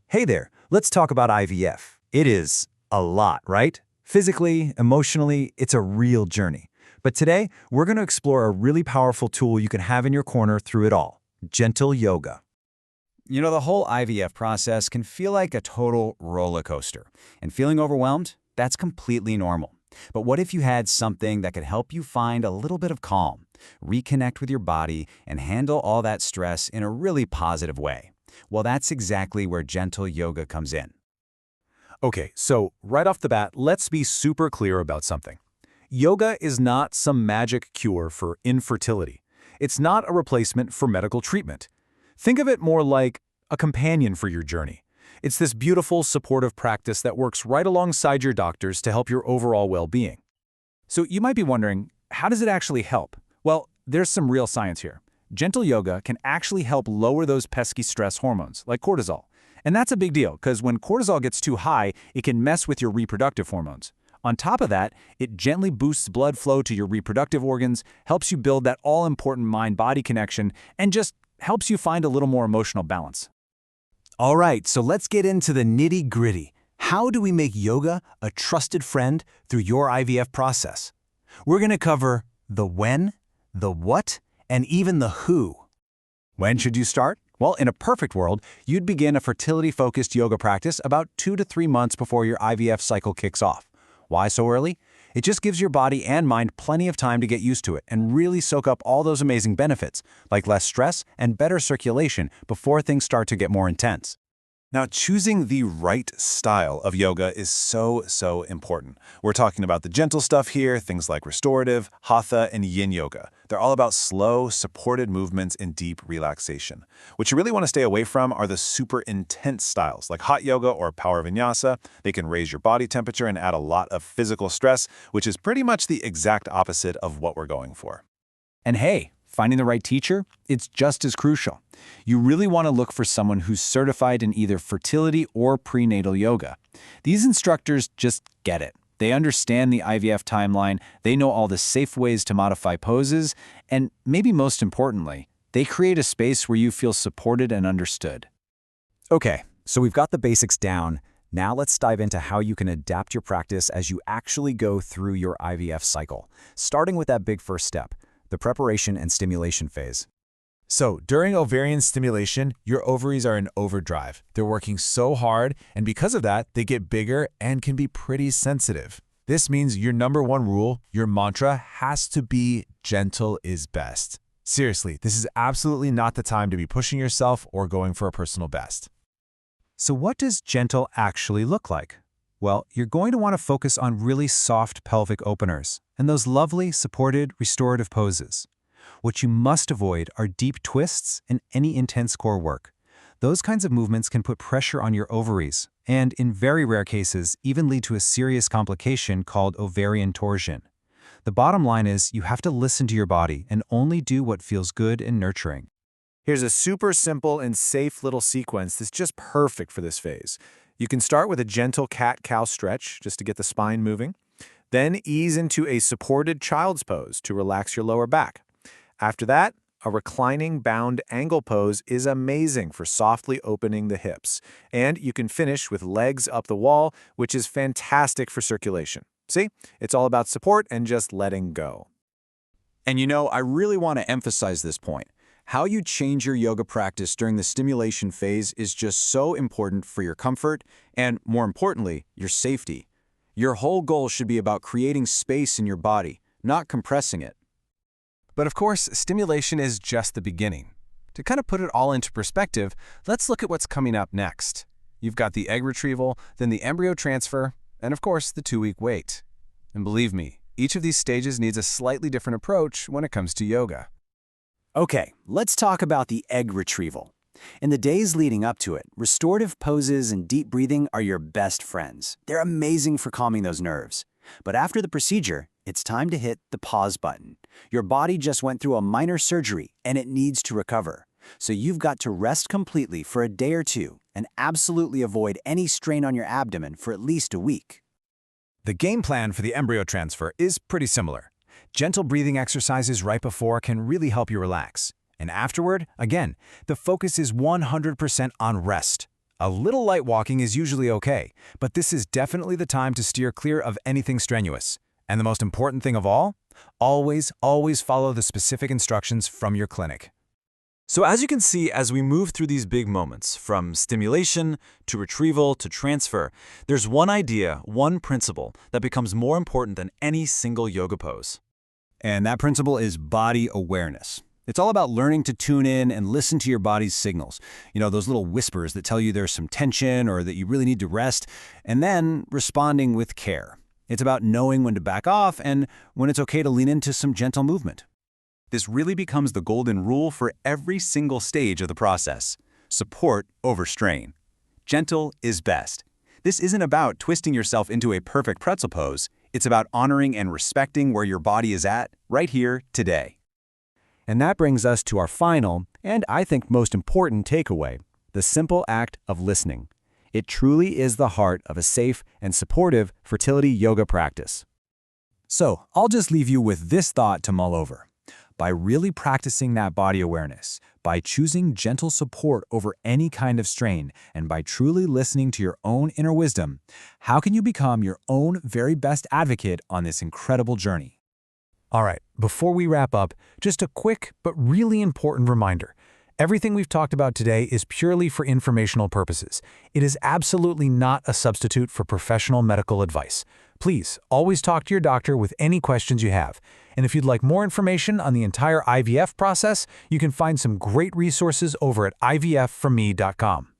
Hey there, let's talk about IVF. It is a lot, right? Physically, emotionally, it's a real journey. But today, we're going to explore a really powerful tool you can have in your corner through it all, gentle yoga. The whole IVF process can feel like a total roller coaster. And feeling overwhelmed? That's completely normal. But what if you had something that could help you find a little bit of calm, reconnect with your body, and handle all that stress in a really positive way? Well, that's exactly where gentle yoga comes in. Okay, so right off the bat, let's be super clear about something. Yoga is not some magic cure for infertility. It's not a replacement for medical treatment. Think of it more like a companion for your journey. It's this beautiful, supportive practice that works right alongside your doctors to help your overall well-being. So you might be wondering, how does it actually help? Well, there's some real science here. Gentle yoga can actually help lower those pesky stress hormones, like cortisol. And that's a big deal, because when cortisol gets too high, it can mess with your reproductive hormones. On top of that, it gently boosts blood flow to your reproductive organs, helps you build that all-important mind-body connection, and just helps you find a little more emotional balance. All right, so let's get into the nitty-gritty. How do we make yoga a trusted friend through your IVF process? We're going to cover the when, the what, and even the who. When should you start? Well, in a perfect world, you'd begin a fertility-focused yoga practice about 2 to 3 months before your IVF cycle kicks off. Why so early? It just gives your body and mind plenty of time to get used to it and really soak up all those amazing benefits, like less stress and better circulation before things start to get more intense. Now, choosing the right style of yoga is so important. We're talking about the gentle stuff here, things like restorative, hatha, and yin yoga. They're all about slow, supported movements and deep relaxation. What you really want to stay away from are the super intense styles, like hot yoga or power vinyasa. They can raise your body temperature and add a lot of physical stress, which is pretty much the exact opposite of what we're going for. And hey, finding the right teacher, it's just as crucial. You really want to look for someone who's certified in either fertility or prenatal yoga. These instructors just get it. They understand the IVF timeline, they know all the safe ways to modify poses, and maybe most importantly, they create a space where you feel supported and understood. Okay, so we've got the basics down. Now let's dive into how you can adapt your practice as you actually go through your IVF cycle, starting with that big first step, the preparation and stimulation phase. So, during ovarian stimulation, your ovaries are in overdrive. They're working so hard, and because of that, they get bigger and can be pretty sensitive. This means your number one rule, your mantra, has to be gentle is best. Seriously, this is absolutely not the time to be pushing yourself or going for a personal best. So what does gentle actually look like? Well, you're going to want to focus on really soft pelvic openers and those lovely, supported, restorative poses. What you must avoid are deep twists and any intense core work. Those kinds of movements can put pressure on your ovaries and, in very rare cases, even lead to a serious complication called ovarian torsion. The bottom line is you have to listen to your body and only do what feels good and nurturing. Here's a super simple and safe little sequence that's just perfect for this phase. You can start with a gentle cat-cow stretch just to get the spine moving. Then ease into a supported child's pose to relax your lower back. After that, a reclining bound angle pose is amazing for softly opening the hips. And you can finish with legs up the wall, which is fantastic for circulation. See, it's all about support and just letting go. And I really want to emphasize this point. How you change your yoga practice during the stimulation phase is just so important for your comfort and, more importantly, your safety. Your whole goal should be about creating space in your body, not compressing it. But of course, stimulation is just the beginning. To kind of put it all into perspective, let's look at what's coming up next. You've got the egg retrieval, then the embryo transfer, and of course, the 2-week wait. And believe me, each of these stages needs a slightly different approach when it comes to yoga. Okay, let's talk about the egg retrieval. In the days leading up to it, restorative poses and deep breathing are your best friends. They're amazing for calming those nerves. But after the procedure, it's time to hit the pause button. Your body just went through a minor surgery and it needs to recover. So you've got to rest completely for a day or two and absolutely avoid any strain on your abdomen for at least a week. The game plan for the embryo transfer is pretty similar. Gentle breathing exercises right before can really help you relax. And afterward, again, the focus is 100% on rest. A little light walking is usually okay, but this is definitely the time to steer clear of anything strenuous. And the most important thing of all? Always follow the specific instructions from your clinic. So as you can see, as we move through these big moments, from stimulation to retrieval to transfer, there's one idea, one principle that becomes more important than any single yoga pose. And that principle is body awareness. It's all about learning to tune in and listen to your body's signals. You know, those little whispers that tell you there's some tension or that you really need to rest, and then responding with care. It's about knowing when to back off and when it's okay to lean into some gentle movement. This really becomes the golden rule for every single stage of the process. Support over strain. Gentle is best. This isn't about twisting yourself into a perfect pretzel pose. It's about honoring and respecting where your body is at, right here, today. And that brings us to our final, and I think most important takeaway, the simple act of listening. It truly is the heart of a safe and supportive fertility yoga practice. So, I'll just leave you with this thought to mull over. By really practicing that body awareness, by choosing gentle support over any kind of strain, and by truly listening to your own inner wisdom, how can you become your own very best advocate on this incredible journey? All right, before we wrap up, just a quick but really important reminder. Everything we've talked about today is purely for informational purposes. It is absolutely not a substitute for professional medical advice. Please, always talk to your doctor with any questions you have. And if you'd like more information on the entire IVF process, you can find some great resources over at ivffromme.com.